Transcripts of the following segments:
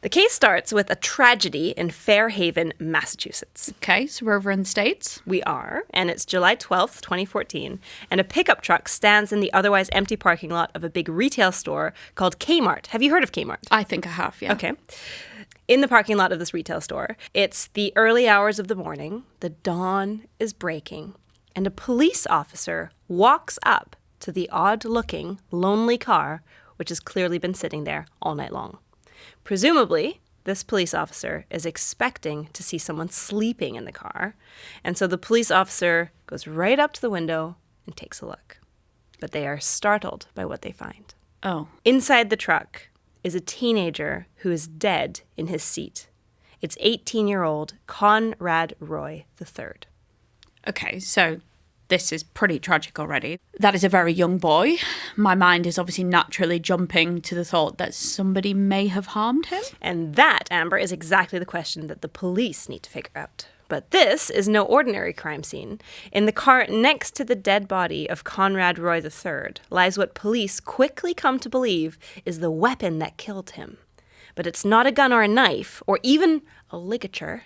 The case starts with a tragedy in Fairhaven, Massachusetts. Okay, so we're over in the States. We are, and it's July 12th, 2014, and a pickup truck stands in the otherwise empty parking lot of a big retail store called Kmart. Have you heard of Kmart? I think I have, yeah. Okay. In the parking lot of this retail store, it's the early hours of the morning, the dawn is breaking, and a police officer walks up to the odd-looking, lonely car, which has clearly been sitting there all night long. Presumably, this police officer is expecting to see someone sleeping in the car, and so the police officer goes right up to the window and takes a look. But they are startled by what they find. Oh. Inside the truck is a teenager who is dead in his seat. It's 18-year-old Conrad Roy III. Okay, so this is pretty tragic already. That is a very young boy. My mind is obviously naturally jumping to the thought that somebody may have harmed him. And that, Amber, is exactly the question that the police need to figure out. But this is no ordinary crime scene. In the car next to the dead body of Conrad Roy III lies what police quickly come to believe is the weapon that killed him. But it's not a gun or a knife, or even a ligature.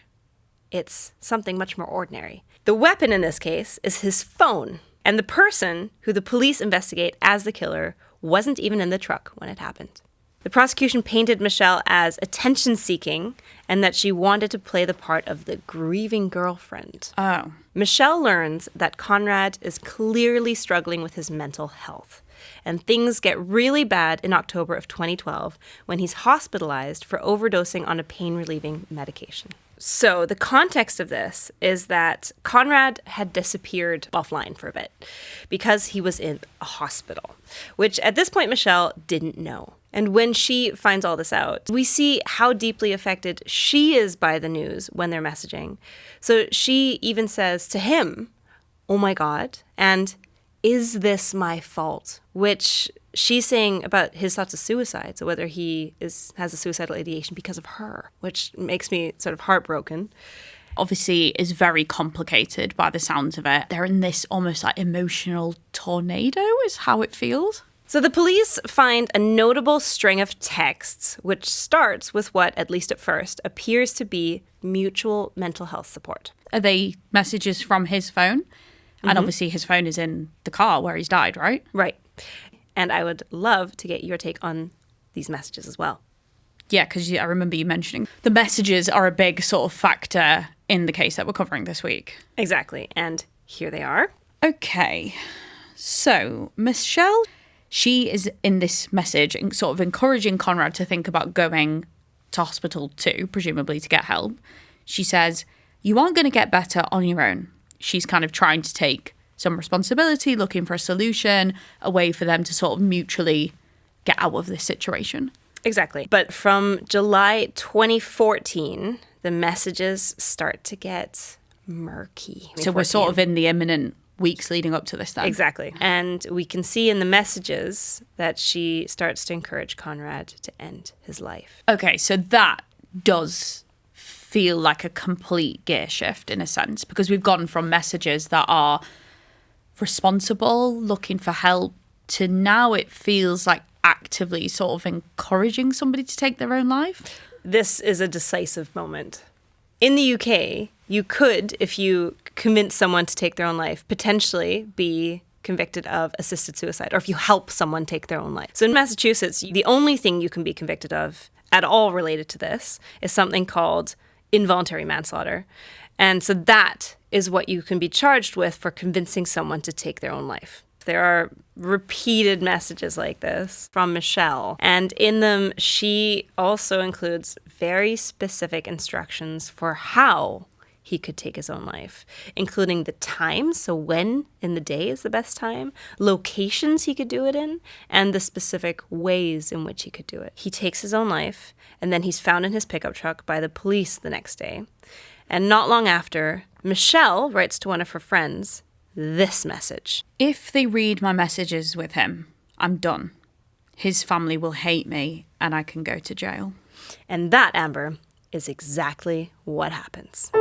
It's something much more ordinary. The weapon in this case is his phone, and the person who the police investigate as the killer wasn't even in the truck when it happened. The prosecution painted Michelle as attention-seeking and that she wanted to play the part of the grieving girlfriend. Oh. Michelle learns that Conrad is clearly struggling with his mental health, and things get really bad in October of 2012 when he's hospitalized for overdosing on a pain-relieving medication. So the context of this is that Conrad had disappeared offline for a bit because he was in a hospital, which at this point Michelle didn't know. And when she finds all this out, we see how deeply affected she is by the news when they're messaging. So she even says to him, "Oh my God," and "Is this my fault?" Which she's saying about his thoughts of suicide, so whether he has a suicidal ideation because of her, which makes me sort of heartbroken. Obviously is very complicated by the sounds of it. They're in this almost like emotional tornado is how it feels. So the police find a notable string of texts, which starts with what, at least at first, appears to be mutual mental health support. Are they messages from his phone? And obviously his phone is in the car where he's died, right? Right. And I would love to get your take on these messages as well. Yeah, because I remember you mentioning the messages are a big sort of factor in the case that we're covering this week. Exactly. And here they are. Okay. So Michelle, she is in this message sort of encouraging Conrad to think about going to hospital too, presumably to get help. She says, "You aren't going to get better on your own." She's kind of trying to take some responsibility, looking for a solution, a way for them to sort of mutually get out of this situation. Exactly. But from July 2014, the messages start to get murky. So we're sort of in the imminent weeks leading up to this then. Exactly. And we can see in the messages that she starts to encourage Conrad to end his life. Okay, so that does feel like a complete gear shift in a sense, because we've gone from messages that are responsible, looking for help, to now it feels like actively sort of encouraging somebody to take their own life. This is a decisive moment. In the UK, you could, if you convince someone to take their own life, potentially be convicted of assisted suicide, or if you help someone take their own life. So in Massachusetts, the only thing you can be convicted of at all related to this is something called involuntary manslaughter. And so that is what you can be charged with for convincing someone to take their own life. There are repeated messages like this from Michelle. And in them, she also includes very specific instructions for how he could take his own life, including the time, so when in the day is the best time, locations he could do it in, and the specific ways in which he could do it. He takes his own life, and then he's found in his pickup truck by the police the next day. And not long after, Michelle writes to one of her friends this message. "If they read my messages with him, I'm done. His family will hate me, and I can go to jail." And that, Amber, is exactly what happens.